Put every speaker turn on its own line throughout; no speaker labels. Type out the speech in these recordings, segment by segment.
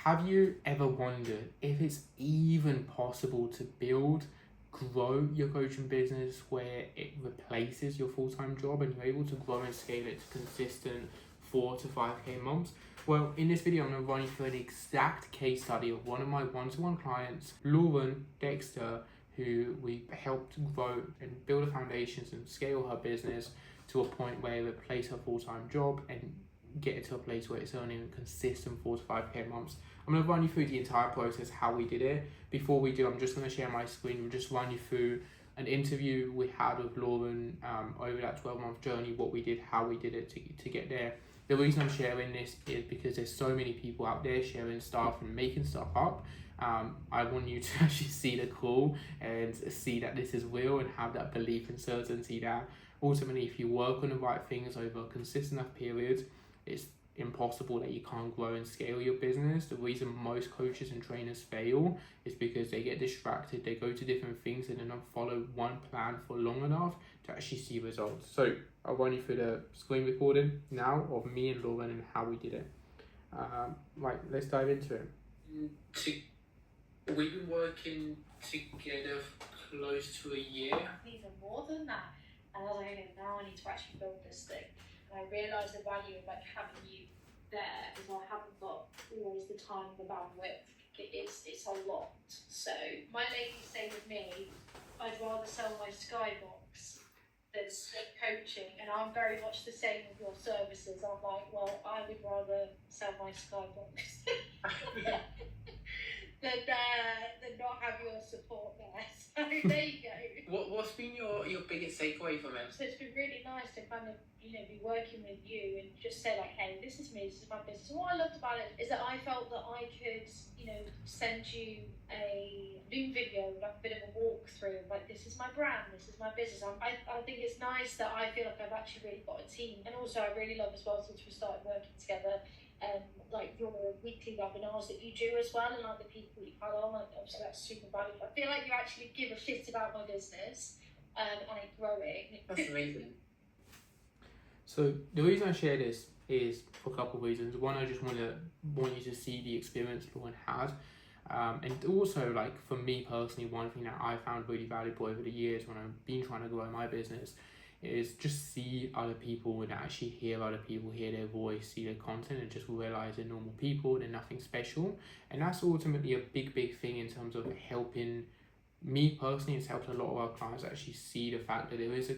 Have you ever wondered if it's even possible to grow your coaching business where it replaces your full-time job and you're able to grow and scale it to consistent 4 to 5K months? Well, in this video, I'm going to run you through an exact case study of one of my one-to-one clients, Lauren Dexter, who we helped grow and build the foundations and scale her business to a point where it replaced her full-time job and get it to a place where it's earning a consistent 4 to 5K months. I'm going to run you through the entire process, how we did it. Before we do, I'm just going to share my screen. We'll just run you through an interview we had with Lauren over that 12-month journey, what we did, how we did it to get there. The reason I'm sharing this is because there's so many people out there sharing stuff and making stuff up. I want you to actually see the call and see that this is real and have that belief and certainty that ultimately if you work on the right things over a consistent enough period, it's impossible that you can't grow and scale your business. The reason most coaches and trainers fail is because they get distracted, they go to different things and they don't follow one plan for long enough to actually see results. So I'll run you through the screen recording now of me and Lauren and how we did it. Right, let's dive into it. We've been working together close to a year.
Even more than that. And I was like, okay, now I need to actually build this thing. And I realised the value of like having you there, because I haven't got always the time, the bandwidth. It's a lot. So my ladies say with me, I'd rather sell my skybox than coaching, and I'm very much the same with your services. I'm like, well, I would rather sell my skybox than not have your support there. So there you go.
What's been your biggest takeaway from it?
So it's been really nice to kind of, be working with you and just say like, hey, this is me, this is my business. And what I loved about it is that I felt that I could, send you a new video, like a bit of a walkthrough, like this is my brand, this is my business. I think it's nice that I feel like I've actually really got a team. And also I really love as well, since we started working together, like your weekly webinars that you do as well, and like the people you follow, like obviously that's super valuable. I feel like you actually give a shit about my business and it growing.
That's amazing. So the reason I share this is for a couple of reasons. One, I just want you to see the experience Lauren had. And also, like, for me personally, one thing that I found really valuable over the years when I've been trying to grow my business is just see other people and actually hear other people, hear their voice, see their content, and just realize they're normal people, they're nothing special. And that's ultimately a big thing in terms of helping me personally. It's helped a lot of our clients actually see the fact that there is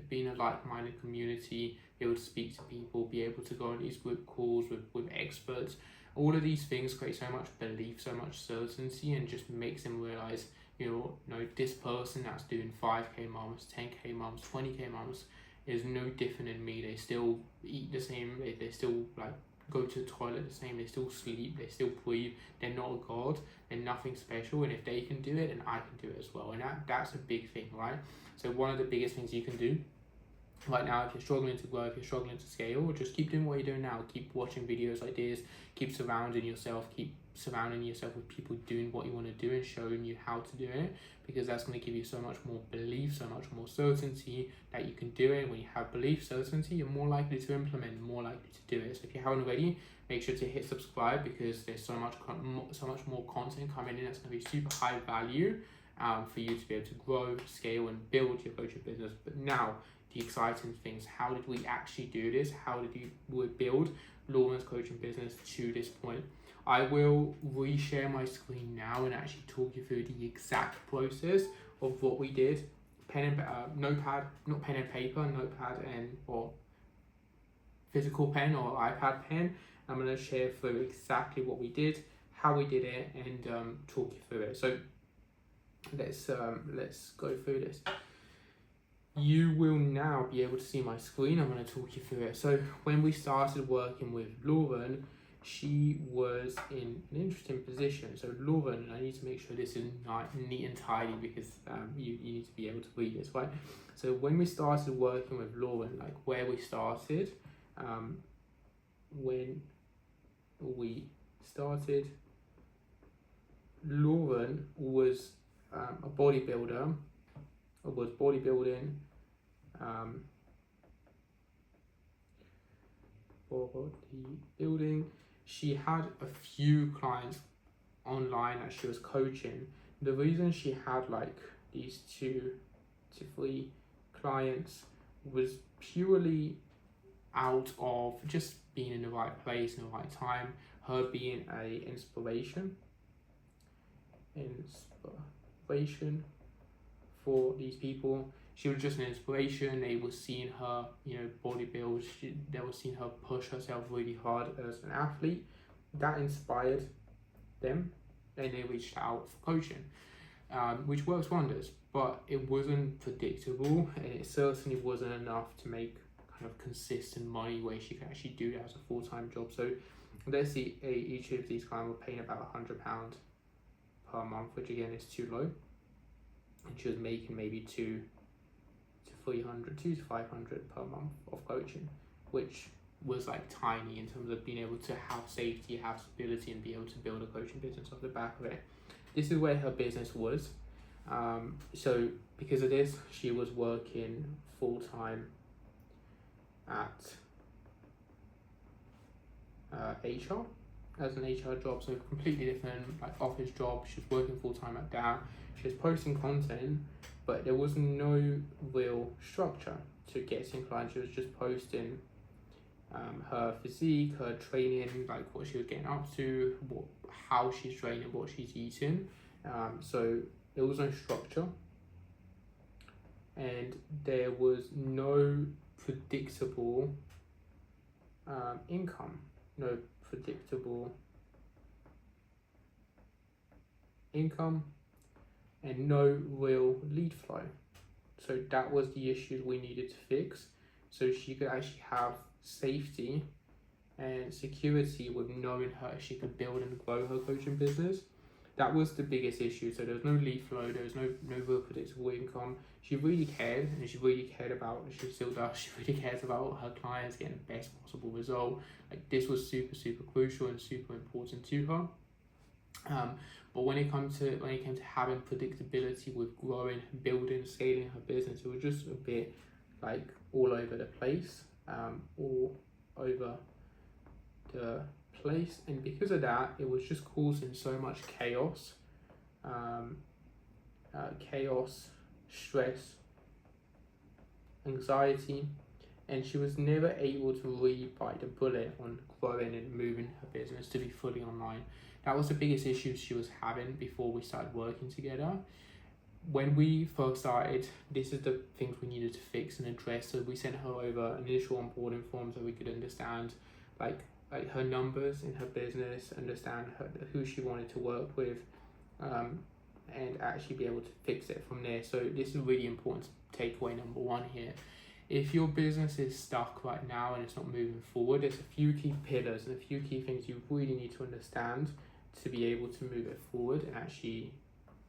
being a like-minded community, be able to speak to people, be able to go on these group calls with experts. All of these things create so much belief, so much certainty, and just makes them realize, this person that's doing 5K months, 10K months, 20K months is no different than me. They still eat the same, they still like go to the toilet the same, they still sleep, they still breathe. They're not a god, they're nothing special, and if they can do it, then I can do it as well. And that's a big thing, right? So one of the biggest things you can do right now, if you're struggling to grow, if you're struggling to scale, just keep doing what you're doing now. Keep watching videos like this, keep surrounding yourself with people doing what you want to do and showing you how to do it, because that's going to give you so much more belief, so much more certainty that you can do it. When you have belief, certainty, you're more likely to implement, more likely to do it. So if you haven't already, make sure to hit subscribe, because there's so much more content coming in that's going to be super high value for you to be able to grow, scale, and build your coaching business. But now, the exciting things, how did we actually do this? How did we build Lauren's coaching business to this point? I will reshare my screen now and actually talk you through the exact process of what we did. Notepad, not pen and paper, notepad or physical pen or iPad pen. I'm going to share through exactly what we did, how we did it, and talk you through it. So let's go through this. You will now be able to see my screen. I'm going to talk you through it. So when we started working with Lauren, she was in an interesting position. So Lauren, and I need to make sure this is neat and tidy, because you need to be able to read this, right? So when we started working with Lauren, like where we started, Lauren was a bodybuilder, was bodybuilding, she had a few clients online that she was coaching. The reason she had like these 2 to 3 clients was purely out of just being in the right place in the right time, her being a inspiration for these people. She was just an inspiration. They were seeing her, bodybuild. They were seeing her push herself really hard as an athlete. That inspired them, and they reached out for coaching, which works wonders. But it wasn't predictable, and it certainly wasn't enough to make kind of consistent money where she could actually do that as a full-time job. So let's see, each of these clients were paying about £100 per month, which again is too low. And she was making maybe 2 to 500 per month of coaching, which was like tiny in terms of being able to have safety, have stability, and be able to build a coaching business off the back of it. This is where her business was. So because of this, she was working full-time at HR as an HR job, so completely different, like office job. She was working full-time at that. She was posting content, but there was no real structure to getting clients. She was just posting her physique, her training, like what she was getting up to, how she's training, what she's eating. So there was no structure, and there was no predictable income, and no real lead flow. So that was the issues we needed to fix, so she could actually have safety and security with knowing her she could build and grow her coaching business. That was the biggest issue. So there was no lead flow, there was no real predictable income. She really cared, and she really cared about, she still does, she really cares about her clients getting the best possible result. Like this was super, super crucial and super important to her. But when it came to having predictability with growing, building, scaling her business, it was just a bit like all over the place, and because of that, it was just causing so much chaos, stress, anxiety, and she was never able to really bite the bullet on growing and moving her business to be fully online. That was the biggest issue she was having before we started working together. When we first started, this is the things we needed to fix and address. So we sent her over initial onboarding forms so we could understand like her numbers in her business, understand who she wanted to work with, and actually be able to fix it from there. So this is really important takeaway number one here. If your business is stuck right now and it's not moving forward, there's a few key pillars and a few key things you really need to understand to be able to move it forward and actually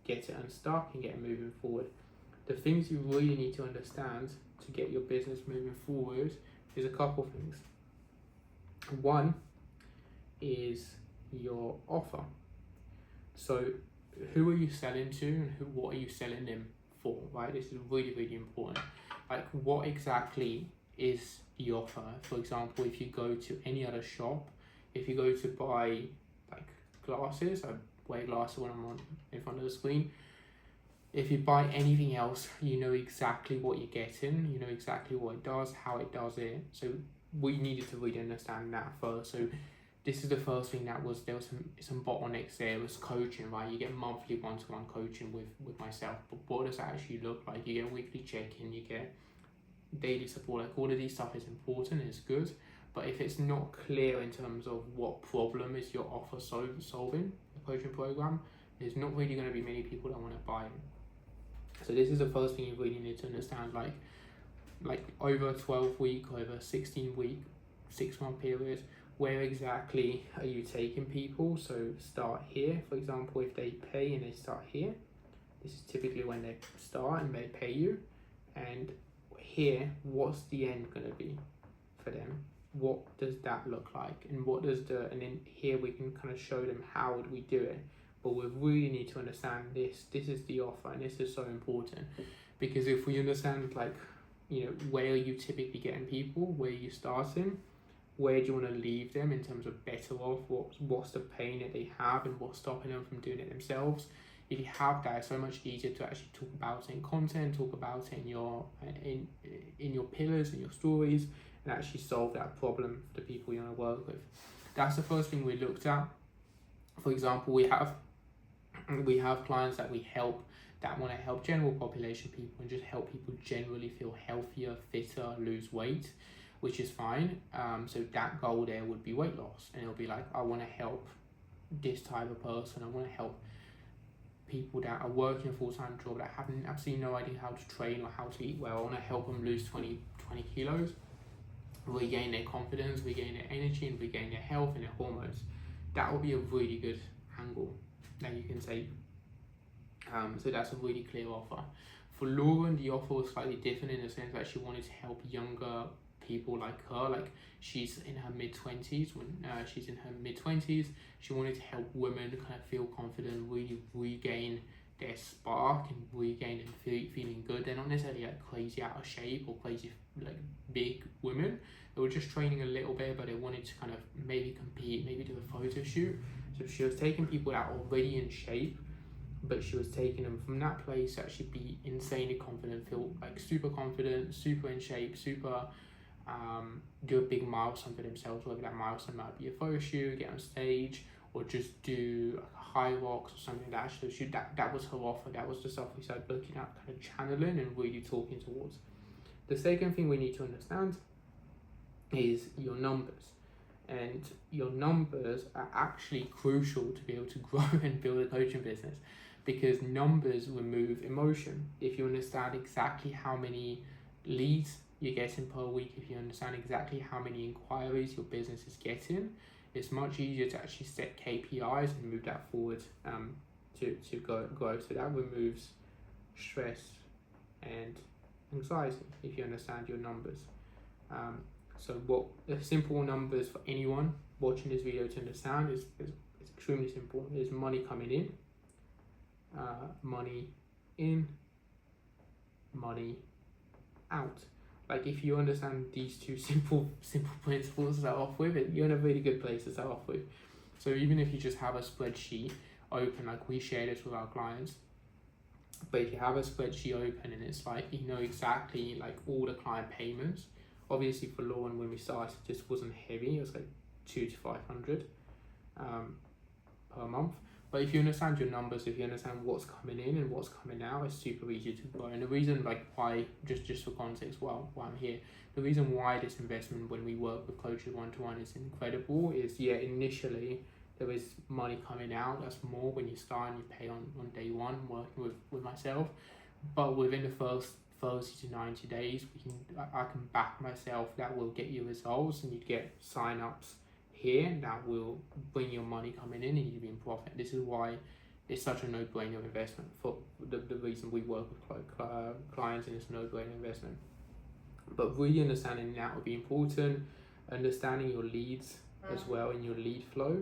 get it unstuck and get it moving forward. The things you really need to understand to get your business moving forward is a couple things. One is your offer. So who are you selling to, and what are you selling them for, right? This is really, really important. Like what exactly is the offer? For example, if you go to any other shop, if you go to buy like glasses, I wear glasses when I'm in front of the screen. If you buy anything else, you know exactly what you're getting, you know exactly what it does, how it does it. So we needed to really understand that first. So this is the first thing there was some bottlenecks there. It was coaching, right? You get monthly one-to-one coaching with myself, but what does that actually look like? You get weekly check-in, you get daily support. Like all of these stuff is important, it's good, but if it's not clear in terms of what problem is your offer solving, the coaching program, there's not really going to be many people that want to buy it. So this is the first thing you really need to understand, like over a 12-week, over a 16-week, 6-month period, where exactly are you taking people? So start here, for example, if they pay and they start here, this is typically when they start and they pay you. And here, what's the end going to be for them? What does that look like? And and then here we can kind of show them how we do it. But we really need to understand this is the offer, and this is so important, because if we understand where are you typically getting people, where are you starting, where do you want to leave them in terms of better off, what's the pain that they have and what's stopping them from doing it themselves. If you have that, it's so much easier to actually talk about it in content, talk about it in your pillars and your stories, and actually solve that problem for the people you want to work with. That's the first thing we looked at. For example, we have clients that we help that want to help general population people and just help people generally feel healthier, fitter, lose weight, which is fine. So that goal there would be weight loss, and it'll be like, I want to help this type of person. I want to help people that are working a full-time job that have absolutely no idea how to train or how to eat well. I want to help them lose 20 kilos, regain their confidence, regain their energy, and regain their health and their hormones. That will be a really good angle that you can take. So that's a really clear offer. For Lauren, the offer was slightly different in the sense that she wanted to help younger people like her. Like, she's in her mid-20s. She's in her mid-20s, she wanted to help women kind of feel confident, really regain their spark and regain and feeling good. They're not necessarily like crazy out of shape or crazy like big women. They were just training a little bit, but they wanted to kind of maybe compete, maybe do a photo shoot. So she was taking people that are already in shape, but she was taking them from that place to actually be insanely confident, feel like super confident, super in shape, super do a big milestone for themselves, whether that milestone might be a photo shoot, get on stage, or just do a high rocks or something like that. So that was her offer. That was the stuff we started looking at, kind of channeling and really talking towards. The second thing we need to understand is your numbers. And your numbers are actually crucial to be able to grow and build a coaching business, because numbers remove emotion. If you understand exactly how many leads you're getting per week, if you understand exactly how many inquiries your business is getting, it's much easier to actually set KPIs and move that forward to grow. So that removes stress and anxiety if you understand your numbers. So what the simple numbers for anyone watching this video to understand is extremely simple. Is money coming in, money in, money out. Like, if you understand these two simple principles to start off with, you're in a really good place to start off with. So even if you just have a spreadsheet open, like we share this with our clients, but if you have a spreadsheet open and it's like, you know exactly like all the client payments. Obviously for Lauren, when we started, this wasn't heavy. It was like 200 to 500 per month. But if you understand your numbers, if you understand what's coming in and what's coming out, it's super easy to grow. And the reason, like, why, just for context, why I'm here, the reason why this investment when we work with coaches one-to-one is incredible is, yeah, initially there is money coming out. That's more when you start and you pay on day one working with myself. But within the first 30 to 90 days, I can back myself. That will get you results, and you get sign-ups here that will bring your money coming in and you be in profit. This is why it's such a no-brainer investment. For the reason we work with clients, and it's a no-brainer investment. But really understanding that would be important. Understanding your leads as well, in your lead flow.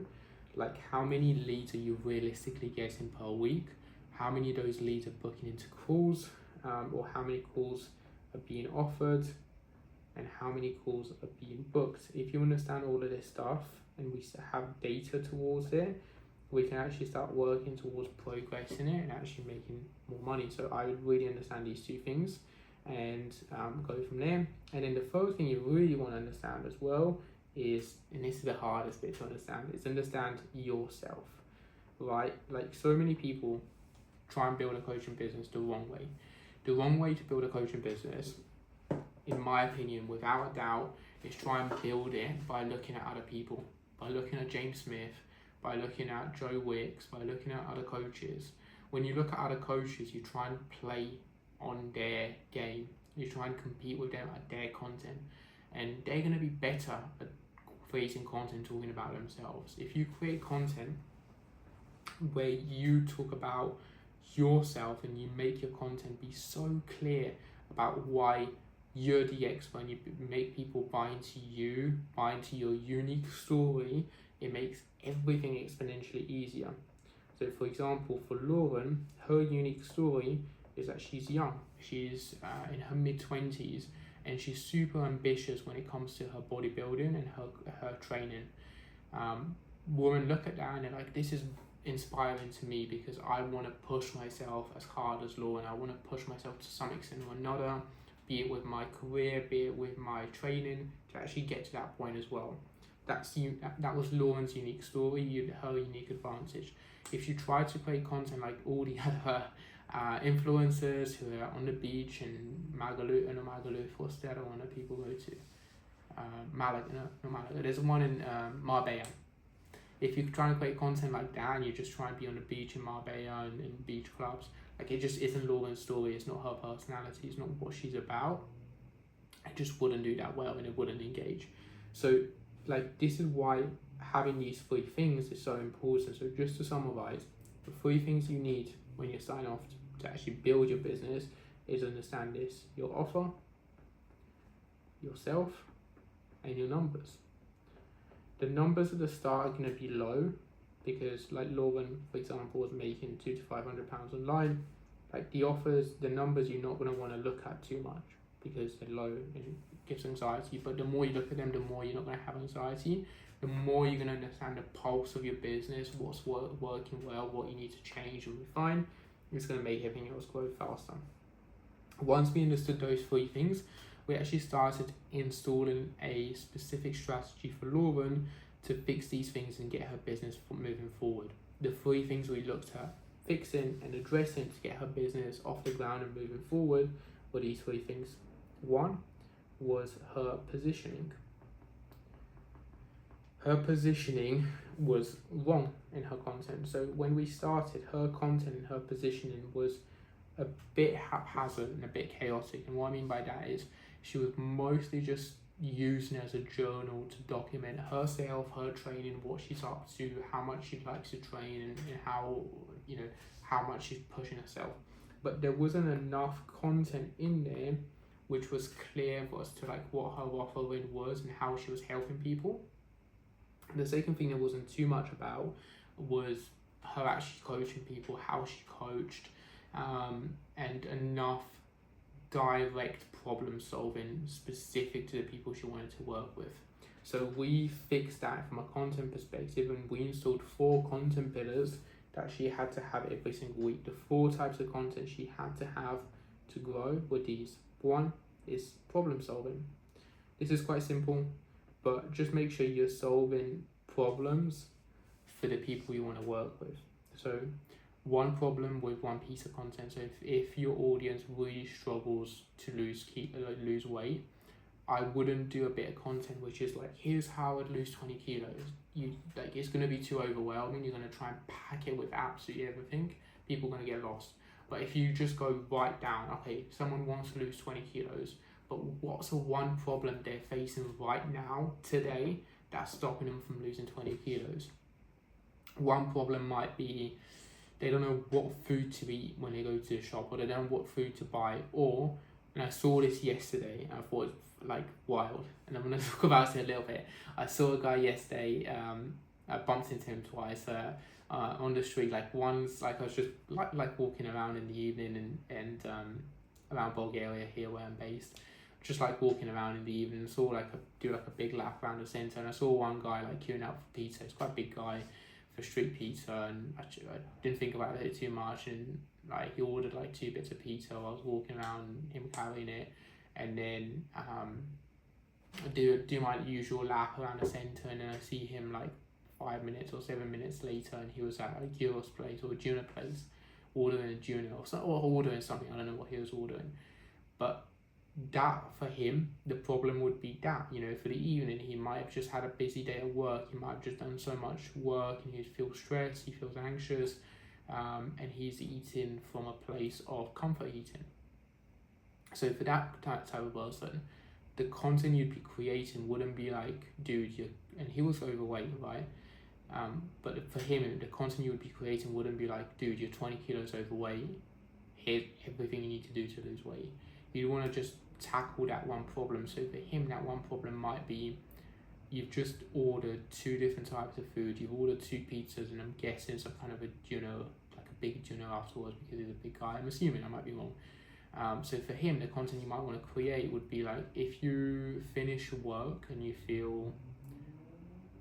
Like, how many leads are you realistically getting per week? How many of those leads are booking into calls, or how many calls are being offered, and how many calls are being booked. If you understand all of this stuff and we have data towards it, we can actually start working towards progressing it and actually making more money. So I would really understand these two things and go from there. And then the third thing you really want to understand as well is, and this is the hardest bit to understand, is understand yourself, right? Like, so many people try and build a coaching business the wrong way. The wrong way to build a coaching business, in my opinion, without a doubt, is try and build it by looking at other people, by looking at James Smith, by looking at Joe Wicks, by looking at other coaches. When you look at other coaches, you try and play on their game. You try and compete with them at their content, and they're going to be better at creating content talking about themselves. If you create content where you talk about yourself and you make your content be so clear about why you're the expert, and you make people buy into you, buy into your unique story, it makes everything exponentially easier. So for example, for Lauren, her unique story is that she's young. She's in her mid-20s, and she's super ambitious when it comes to her bodybuilding and her training. Women look at that and they're like, this is inspiring to me because I want to push myself as hard as Lauren. I want to push myself to some extent or another, be it with my career, be it with my training, to actually get to that point as well. That was Lauren's unique story, her unique advantage. If you try to create content like all the other influencers who are on the beach in Magaluf, what's the other one that people go to? Malaga, no, not Malaga. There's one in Marbella. If you're trying to create content like that and you just try and be on the beach in Marbella and in beach clubs, like it just isn't Lauren's story, it's not her personality, it's not what she's about. It just wouldn't do that well and it wouldn't engage. So like this is why having these 3 things is so important. So just to summarize, the 3 things you need when you're starting off to actually build your business is understand this: your offer, yourself, and your numbers. The numbers at the start are going to be low because like Lauren, for example, was making £200 to £500 online. Like the offers, the numbers you're not going to want to look at too much because they're low and it gives anxiety. But the more you look at them, the more you're not going to have anxiety. The more you're going to understand the pulse of your business, what's working well, what you need to change and refine. It's going to make everything else grow faster. Once we understood those 3 things, we actually started installing a specific strategy for Lauren to fix these things and get her business moving forward. The 3 things we looked at fixing and addressing to get her business off the ground and moving forward were these 3 things. 1 was her positioning. Her positioning was wrong in her content. So when we started, her content and her positioning was a bit haphazard and a bit chaotic. And what I mean by that is she was mostly just using it as a journal to document herself, her training, what she's up to, how much she likes to train, and how, you know, how much she's pushing herself. But there wasn't enough content in there which was clear for us to like what her offering was and how she was helping people. The second thing there wasn't too much about was her actually coaching people, how she coached, and enough direct problem solving specific to the people she wanted to work with. So we fixed that from a content perspective, and we installed 4 content pillars that she had to have every single week. The 4 types of content she had to have to grow were these. 1 is problem solving. This is quite simple, but just make sure you're solving problems for the people you want to work with. So 1 problem with 1 piece of content. So if your audience really struggles to lose weight, I wouldn't do a bit of content which is like, here's how I'd lose 20 kilos. It's going to be too overwhelming. You're going to try and pack it with absolutely everything. People are going to get lost. But if you just go right down, okay, someone wants to lose 20 kilos, but what's the 1 problem they're facing right now, today, that's stopping them from losing 20 kilos? 1 problem might be they don't know what food to eat when they go to the shop, or they don't know what food to buy, and I saw this yesterday, and I thought it was like wild, and I'm going to talk about it a little bit. I saw a guy yesterday, I bumped into him twice on the street, like once, like I was just like walking around in the evening and around Bulgaria here where I'm based, just like walking around in the evening, and saw do a big lap around the centre, and I saw one guy like queuing up for pizza. It's quite a big guy for street pizza, and I didn't think about it too much, and like he ordered like 2 bits of pizza. I was walking around, him carrying it, and then do my usual lap around the centre, and then I see him like 5 minutes or 7 minutes later, and he was at a gyros place or a tuna place ordering a tuna or ordering something. I don't know what he was ordering, but that for him, the problem would be that, you know, for the evening, he might have just had a busy day at work, he might have just done so much work, and he feels stressed, he feels anxious, and he's eating from a place of comfort eating. So for that type of person, the content you'd be creating wouldn't be like, dude, and he was overweight, right? But for him, the content you would be creating wouldn't be like, dude, you're 20 kilos overweight, here's everything you need to do to lose weight. You want to just tackle that 1 problem. So for him, that 1 problem might be, you've just ordered 2 different types of food, you've ordered 2 pizzas, and I'm guessing some kind of a, like a big dinner afterwards because he's a big guy. I'm assuming, I might be wrong. So for him, the content you might want to create would be like, if you finish work and you feel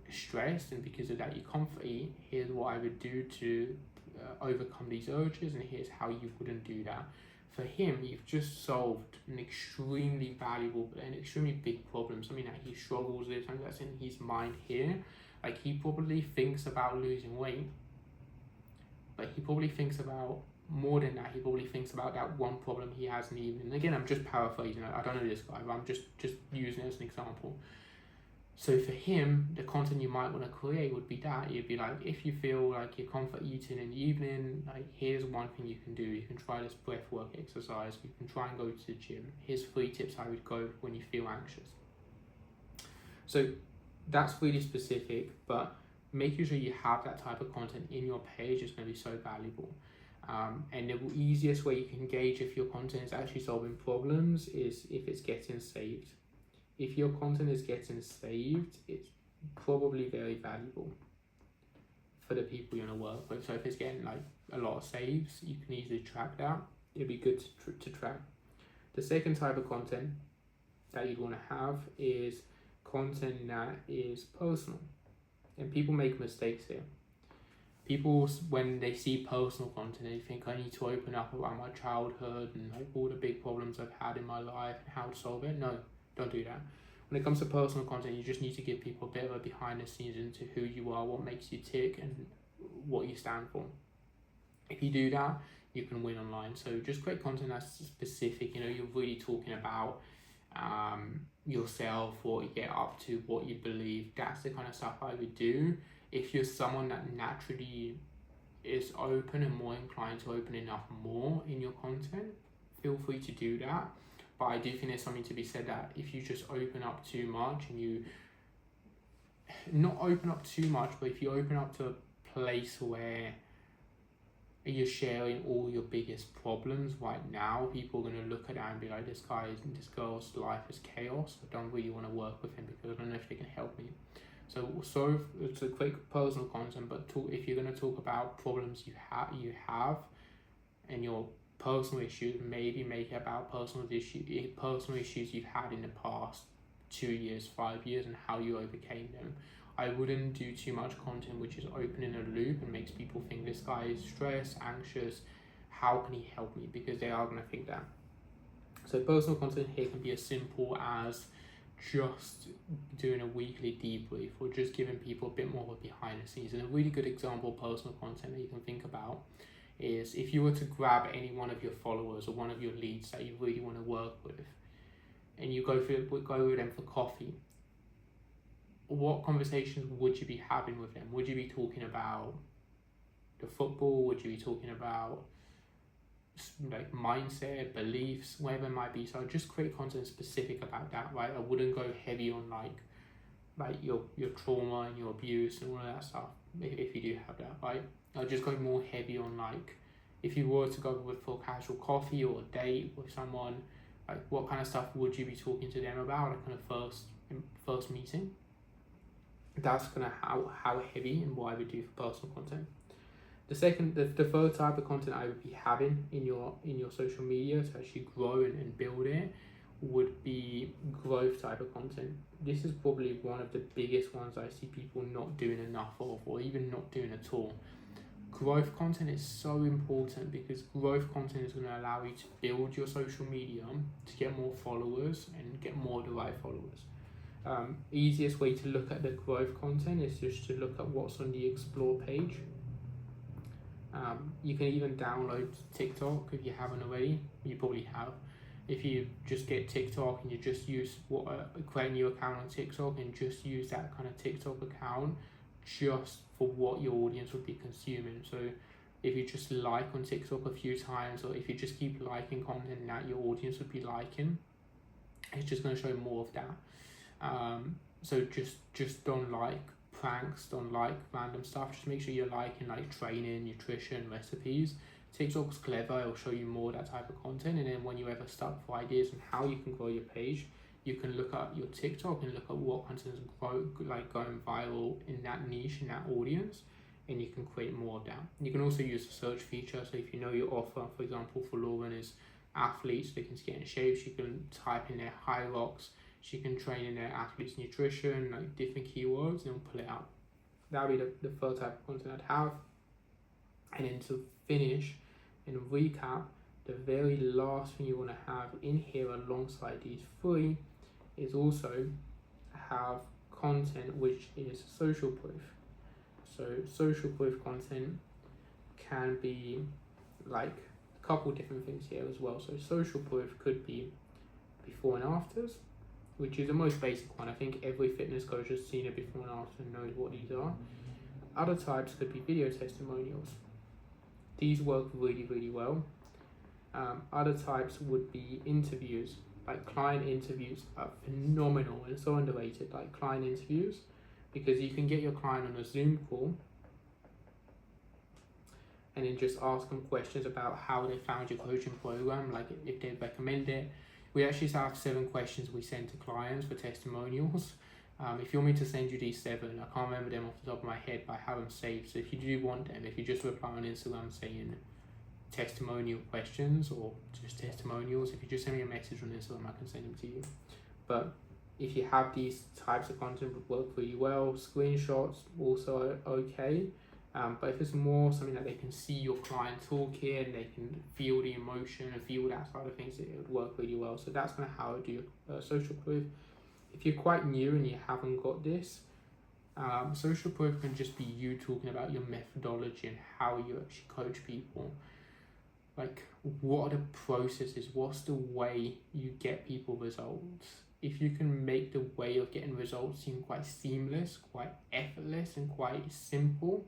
stressed and because of that you can't eat, here's what I would do to overcome these urges, and here's how you wouldn't do that. For him, you've just solved an extremely valuable and extremely big problem, something that he struggles with, something that's in his mind here. Like, he probably thinks about losing weight, but he probably thinks about more than that. He probably thinks about that one problem he has in the evening. And again, I'm just paraphrasing. I don't know this guy, but I'm just using it as an example. So for him, the content you might want to create would be that. You'd be like, if you feel like you're comfort eating in the evening, like, here's one thing you can do. You can try this breath work exercise. You can try and go to the gym. Here's 3 tips I would go when you feel anxious. So that's really specific, but making sure you have that type of content in your page is going to be so valuable. And the easiest way you can gauge if your content is actually solving problems is if it's getting saved. If your content is getting saved, it's probably very valuable for the people you're going to work with. So if it's getting like a lot of saves, you can easily track that. It'd be good to track. The second type of content that you'd want to have is content that is personal. And people make mistakes here. People, when they see personal content, they think, I need to open up about my childhood and like all the big problems I've had in my life and how to solve it. No, don't do that. When it comes to personal content, you just need to give people a bit of a behind the scenes into who you are, what makes you tick, and what you stand for. If you do that, you can win online. So just create content that's specific. You know, you're really talking about yourself, what you get up to, what you believe. That's the kind of stuff I would do. If you're someone that naturally is open and more inclined to opening up more in your content, feel free to do that. But I do think there's something to be said that if you just open up too much, and you not open up too much, but if you open up to a place where you're sharing all your biggest problems right now, people are going to look at that and be like, this girl's life is chaos. I don't really want to work with him because I don't know if they can help me. So it's a quick personal content, but if you're going to talk about problems you have and your personal issues, maybe make it about personal issues you've had in the past 2 years, 5 years, and how you overcame them. I wouldn't do too much content which is opening a loop and makes people think this guy is stressed, anxious, how can he help me? Because they are going to think that. So personal content here can be as simple as just doing a weekly debrief or just giving people a bit more of a behind the scenes. And a really good example of personal content that you can think about is if you were to grab any one of your followers or one of your leads that you really want to work with, and you go with them for coffee, what conversations would you be having with them? Would you be talking about the football? Would you be talking about like mindset, beliefs, whatever it might be? So just create content specific about that, right? I wouldn't go heavy on like your trauma and your abuse and all of that stuff if you do have that, right? I'll just go more heavy on like if you were to go for casual coffee or a date with someone, like what kind of stuff would you be talking to them about, like kind of first meeting? That's gonna how heavy and what I would do for personal content. The third type of content I would be having in your social media to actually grow and build it would be growth type of content. This is probably one of the biggest ones I see people not doing enough of, or even not doing at all. Growth content is so important because growth content is going to allow you to build your social media to get more followers and get more of the right followers. Easiest way to look at the growth content is just to look at what's on the explore page. You can even download TikTok if you haven't already. You probably have. If you just get TikTok and you just use create a new account on TikTok and just use that kind of TikTok account just for what your audience would be consuming. So if you just like on TikTok a few times, or if you just keep liking content that your audience would be liking, it's just going to show more of that. So just don't like pranks, don't like random stuff. Just make sure you're liking like training, nutrition, recipes. TikTok's clever, it'll show you more of that type of content, and then when you're ever stuck for ideas on how you can grow your page, you can look at your TikTok and look at what content is going viral in that niche, in that audience, and you can create more of that. You can also use the search feature. So if you know your offer, for example, for Lauren is athletes, they can get in shape. She can type in their high rocks. She can train in their athletes' nutrition, like different keywords, and pull it out. That would be the third type of content I'd have. And then to finish and recap, the very last thing you want to have in here alongside these three is also have content which is social proof. So social proof content can be like a couple different things here as well. So social proof could be before and afters, which is the most basic one. I think every fitness coach has seen it before and after and knows what these are. Other types could be video testimonials. These work really, really well. Other types would be interviews. Like client interviews are phenomenal and so underrated, like client interviews, because you can get your client on a Zoom call and then just ask them questions about how they found your coaching program, like if they recommend it. We actually have 7 questions we send to clients for testimonials. If you want me to send you these 7, I can't remember them off the top of my head, but I have them saved. So if you do want them, if you just reply on Instagram saying testimonial questions or just testimonials, if you just send me a message on Instagram, I can send them to you. But if you have these types of content, would work really well. Screenshots also okay. But if it's more something that they can see your client talking, they can feel the emotion and feel that side of things, it would work really well. So that's kind of how I do social proof. If you're quite new and you haven't got this, social proof can just be you talking about your methodology and how you actually coach people. Like, what are the processes? What's the way you get people results? If you can make the way of getting results seem quite seamless, quite effortless, and quite simple,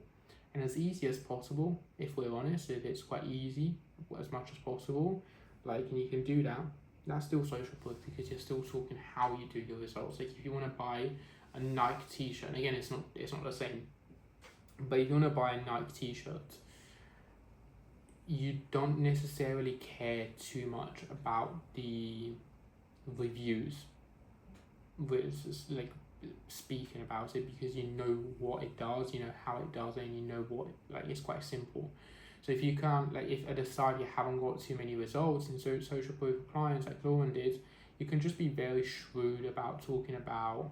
and as easy as possible, if we're honest, if it's quite easy, as much as possible, like, and you can do that, that's still social proof, because you're still talking how you do your results. Like, if you want to buy a Nike t-shirt, and again, it's not the same, but if you want to buy a Nike t-shirt, you don't necessarily care too much about the reviews with like speaking about it, because you know what it does, you know how it does, and you know what, like, it's quite simple. So if you can't, like, if at the side you haven't got too many results in social proof of clients like Lauren did, you can just be very shrewd about talking about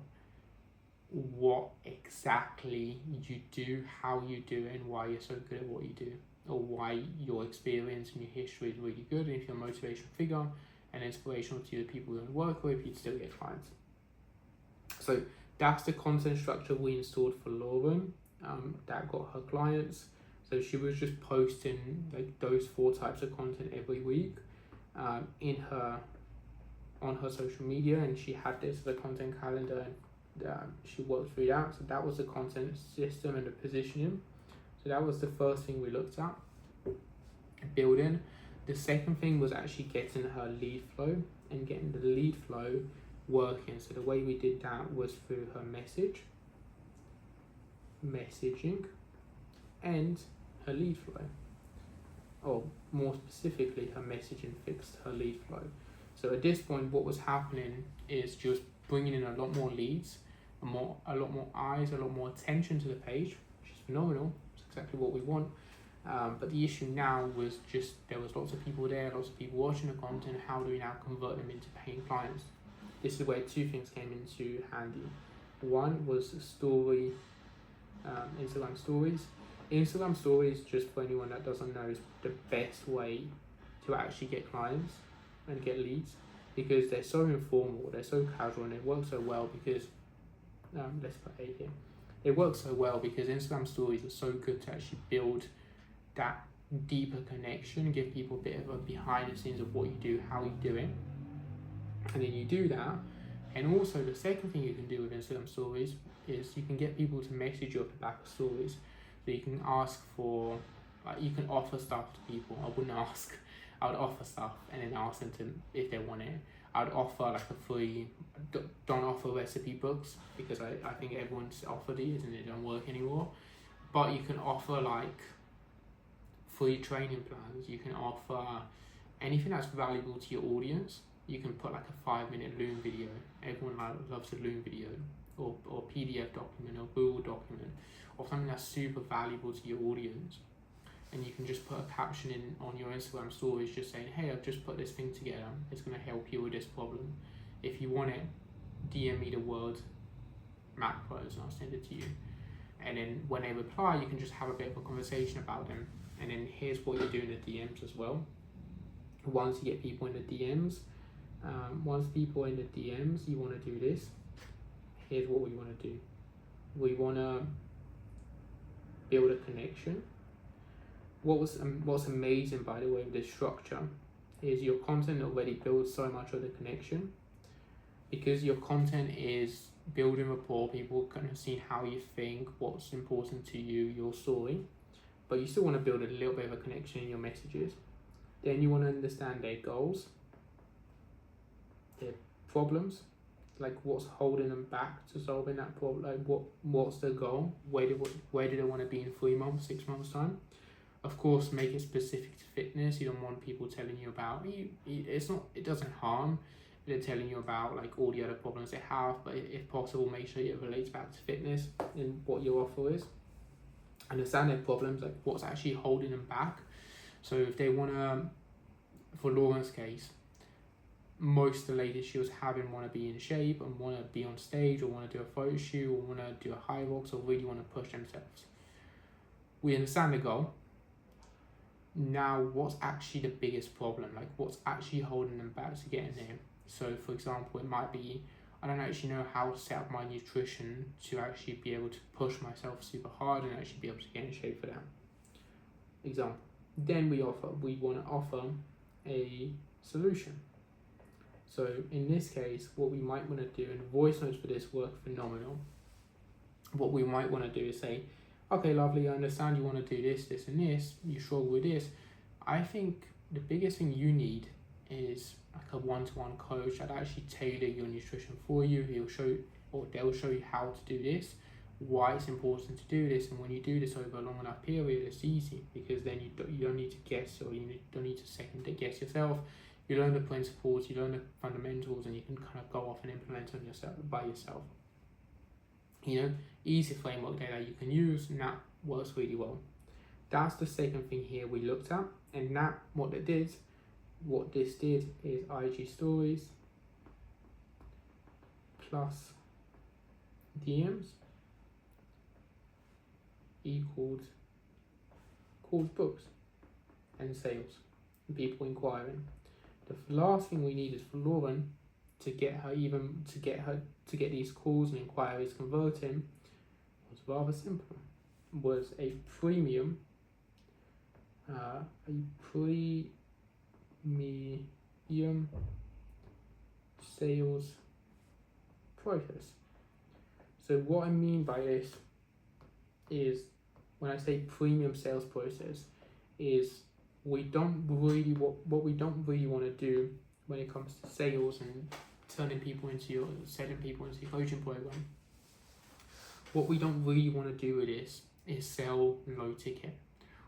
what exactly you do, how you do it, and why you're so good at what you do, or why your experience and your history is really good. And if you're a motivational figure and inspirational to the people you want to work with, you'd still get clients. So that's the content structure we installed for Lauren, that got her clients. So she was just posting like those 4 types of content every week on her social media, and she had this as a content calendar, and she worked through that. So that was the content system and the positioning. So that was the first thing we looked at, building. The second thing was actually getting her lead flow and getting the lead flow working. So the way we did that was through her messaging, and her lead flow. Or more specifically, her messaging fixed her lead flow. So at this point, what was happening is just bringing in a lot more leads, a lot more eyes, a lot more attention to the page, which is phenomenal. It's exactly what we want. But the issue now was just there was lots of people there, lots of people watching the content. How do we now convert them into paying clients? This is where 2 things came into handy. One was story, Instagram stories. Instagram stories, just for anyone that doesn't know, is the best way to actually get clients and get leads, because they're so informal, they're so casual, and they work so well because, let's put A here. It works so well because Instagram stories are so good to actually build that deeper connection, give people a bit of a behind the scenes of what you do, how you do it. And then you do that. And also the second thing you can do with Instagram stories is you can get people to message you off the back of stories. So you can ask for, you can offer stuff to people. I wouldn't ask, I would offer stuff and then ask them to, if they want it. I would offer like a free, don't offer recipe books, because I think everyone's offered these and they don't work anymore. But you can offer like free training plans. You can offer anything that's valuable to your audience. You can put like a 5-minute Loom video. Everyone loves a Loom video, or PDF document, or Google document, or something that's super valuable to your audience. And you can just put a caption in on your Instagram stories just saying, hey, I've just put this thing together, it's going to help you with this problem. If you want it, DM me the word macros and I'll send it to you. And then when they reply, you can just have a bit of a conversation about them. And then here's what you do in the DMs as well. Once you get people in the DMs, you want to do this. Here's what we want to do. We want to build a connection. What's amazing, by the way, with this structure is your content already builds so much of the connection. Because your content is building rapport, people kind of see how you think, what's important to you, your story, but you still want to build a little bit of a connection in your messages. Then you want to understand their goals, their problems, like what's holding them back to solving that problem, like what's their goal, where do they want to be in 3 months, 6 months time. Of course, make it specific to fitness. You don't want people telling you about it doesn't harm. They're telling you about like all the other problems they have, but if possible, make sure it relates back to fitness and what your offer is. Understand their problems, like what's actually holding them back. So if they want to, for Lauren's case, most of the ladies she was having want to be in shape and want to be on stage or want to do a photo shoot or want to do a high rocks or really want to push themselves. We understand the goal. Now, what's actually the biggest problem? Like what's actually holding them back to getting there? So for example, it might be, I don't actually know how to set up my nutrition to actually be able to push myself super hard and actually be able to get in shape for that. Example. Then we want to offer a solution. So in this case, what we might want to do, and voice notes for this work phenomenal. What we might want to do is say, okay, lovely, I understand you want to do this, this and this, you struggle with this. I think the biggest thing you need is like a one-to-one coach that actually tailor your nutrition for you. They'll show you how to do this, why it's important to do this, and when you do this over a long enough period, it's easy because then you don't need to guess or you don't need to second guess yourself. You learn the principles, you learn the fundamentals, and you can kind of go off and implement them by yourself. Easy framework there that you can use, and that works really well. That's the second thing here we looked at, and that what this did is IG stories plus DMs equals books and sales and people inquiring. The last thing we need is for Lauren to get these calls and inquiries converting was rather simple. Was a premium sales process. So what I mean by this is when I say premium sales process is what we don't really want to do when it comes to sales and selling people into your coaching program. What we don't really want to do with this is sell low ticket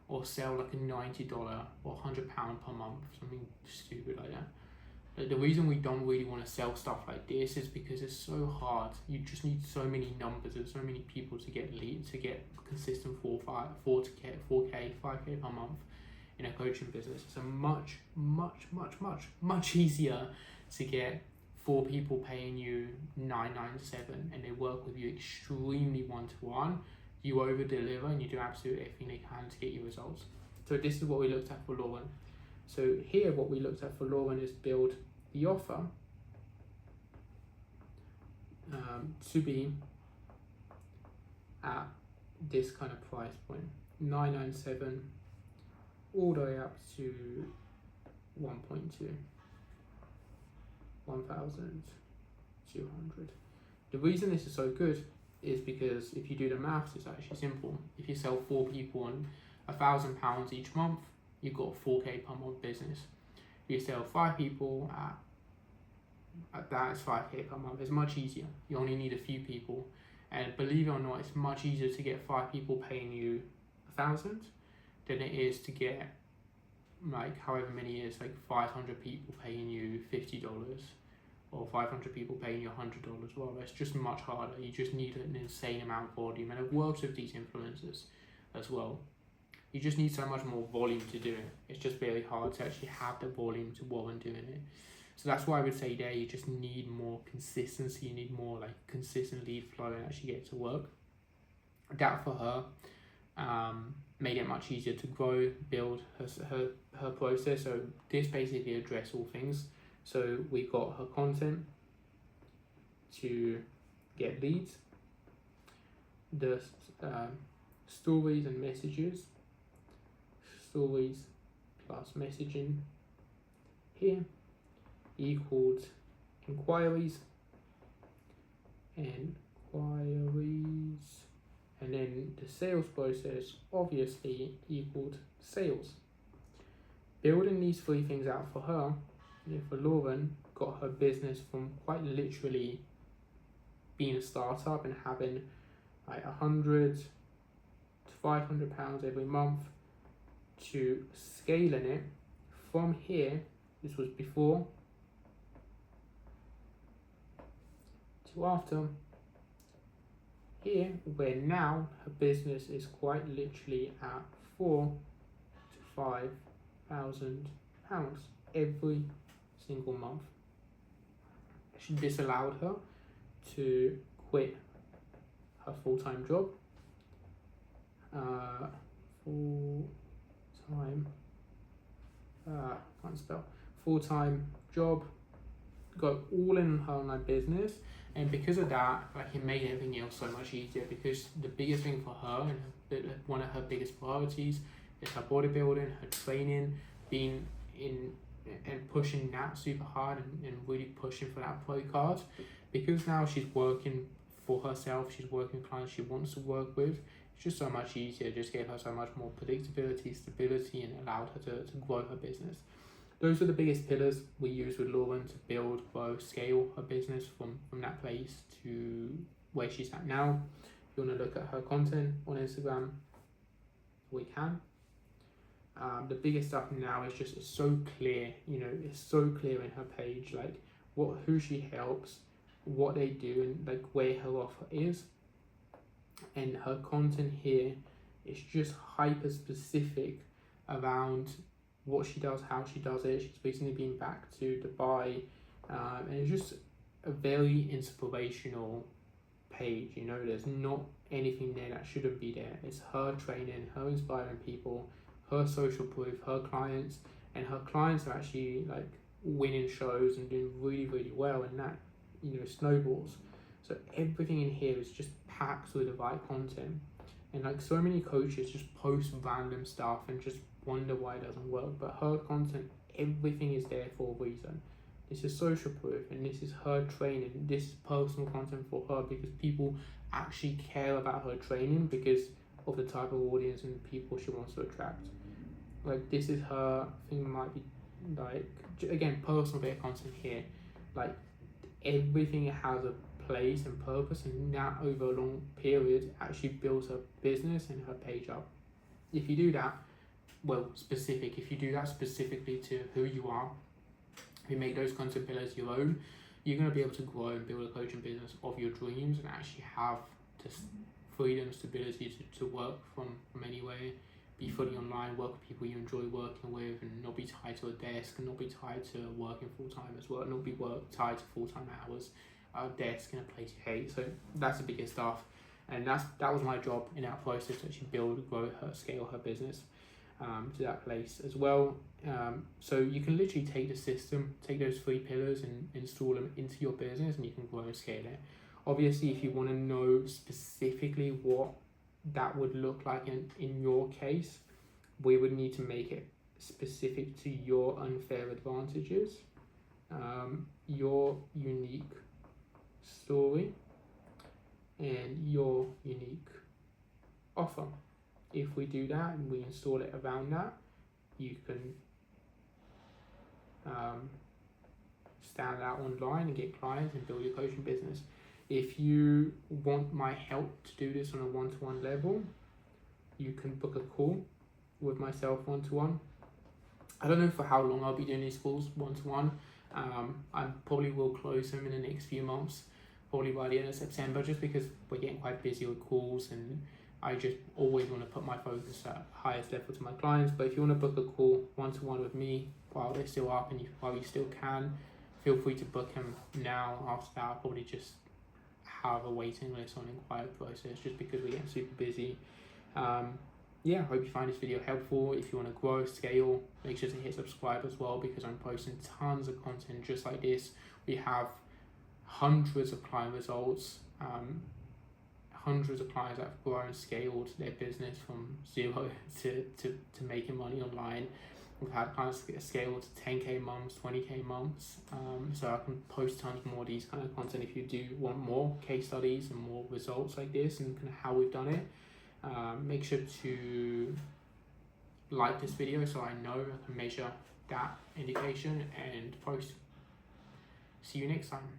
or sell like a $90 or £100 per month, something stupid like that. But the reason we don't really want to sell stuff like this is because it's so hard. You just need so many numbers and so many people to get consistent 4K, 5K per month in a coaching business. It's much easier to get 4 people paying you $997 and they work with you extremely one-to-one. You over deliver and you do absolutely everything they can to get you results. So this is what we looked at for Lauren. So here what we looked at for Lauren is build the offer to be at this kind of price point, $997 all the way up to 1.2, 1,200. The reason this is so good is because if you do the maths, it's actually simple. If you sell 4 people on £1,000 each month, you've got 4K per month business. If you sell 5 people at that, it's 5K per month. It's much easier. You only need a few people, and believe it or not, it's much easier to get 5 people paying you 1,000 than it is to get like however many it is, like 500 people paying you $50 or 500 people paying you $100. Well, it's just much harder. You just need an insane amount of volume, and it works with these influencers as well. you just need so much more volume to do it. It's just very hard to actually have the volume to warrant doing it. So that's why I would say there you just need more consistency, you need more like consistent lead flow and actually get to work. That for her made it much easier to grow, build her process. So this basically addressed all things. So we got her content to get leads, the stories and messages, stories plus messaging here equals inquiries, and then the sales process obviously equaled sales. Building these three things out for her, for Lauren, got her business from quite literally being a startup and having like £100 to £500 every month to scaling it from here. This was before to after. Here, where now her business is quite literally at £4,000 to £5,000 every single month. This allowed her to quit her full-time job. Full-time job, got all in her online business, and because of that, like, it made everything else so much easier, because the biggest thing for her and one of her biggest priorities is her bodybuilding, her training, being in and pushing that super hard and really pushing for that pro card. Because now she's working for herself, she's working with clients she wants to work with, it's just so much easier. It just gave her so much more predictability, stability, and allowed her to grow her business. Those are the biggest pillars we use with Lauren to build, grow, scale her business from that place to where she's at now. If you want to look at her content on Instagram, we can. The biggest stuff now is just, it's so clear, it's so clear in her page, like who she helps, what they do, and like where her offer is. And her content here is just hyper specific around what she does, how she does it. She's recently been back to Dubai, and it's just a very inspirational page. There's not anything there that shouldn't be there. It's her training, her inspiring people, her social proof, her clients, and her clients are actually like winning shows and doing really, really well, and that snowballs. So everything in here is just packed with the right content, and like so many coaches just post random stuff and just wonder why it doesn't work. But her content, everything is there for a reason. This is social proof, and this is her training. This is personal content for her, because people actually care about her training because of the type of audience and people she wants to attract. Like, this is her thing, might be like, again, personal bit of content here. Like, everything has a place and purpose, and that over a long period actually builds her business and her page up. If you do that, if you do that specifically to who you are, if you make those content pillars your own, you're going to be able to grow and build a coaching business of your dreams and actually have this freedom, stability to work from anywhere, be fully online, work with people you enjoy working with, and not be tied to a desk, and not be tied to working full-time as well, not be tied to full-time hours, a desk in a place you hate. So that's the biggest stuff, and that was my job in that process, to actually build, grow her, scale her business to that place as well. So you can literally take the system, take those 3 pillars and install them into your business, and you can grow and scale it. Obviously, if you want to know specifically what that would look like in your case, we would need to make it specific to your unfair advantages, your unique story, and your unique offer. If we do that and we install it around that, you can stand out online and get clients and build your coaching business. If you want my help to do this on a one-to-one level, you can book a call with myself one-to-one. I don't know for how long I'll be doing these calls one-to-one. I probably will close them in the next few months, probably by the end of September, just because we're getting quite busy with calls, and I just always want to put my focus at highest level to my clients. But if you want to book a call one-to-one with me while they're still up and while you still can, feel free to book them now. After that, I'll probably just have a waiting list on Inquire Process just because we get super busy. Yeah, I hope you find this video helpful. If you want to grow, scale, make sure to hit subscribe as well, because I'm posting tons of content just like this. We have hundreds of client results, hundreds of clients that have grown, scaled their business from 0 to making money online. We've had clients scale to 10k months, 20k months. So I can post tons more of these kind of content if you do want more case studies and more results like this and kind of how we've done it. Make sure to like this video so I know I can measure that indication and post. See you next time.